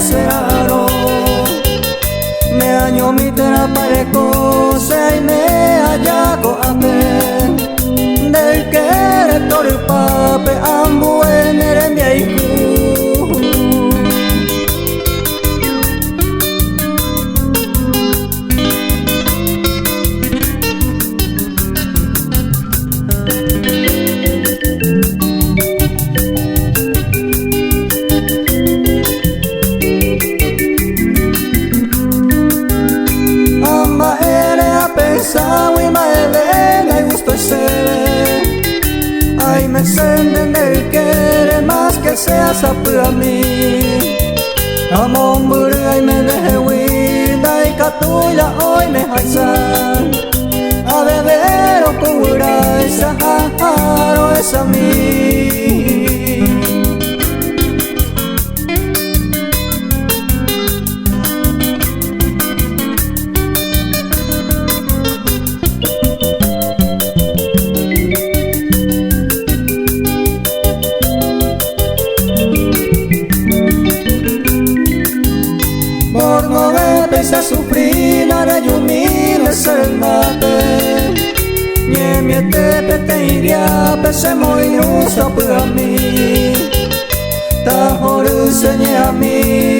serano me año mi tera pareco se me hallaco ape del que tor pape ambu en el Sawi maelena y gusto ese ay me senden el querer más que seas a mí amon buri me deje huida y catuya hoy me jaisan a beber o cura esa jaro esa mí. Por no verse a sufrir, ahora yo miro el mate. Ni mi te te iría, pese muy ruso para mí. Ta horu se a mí.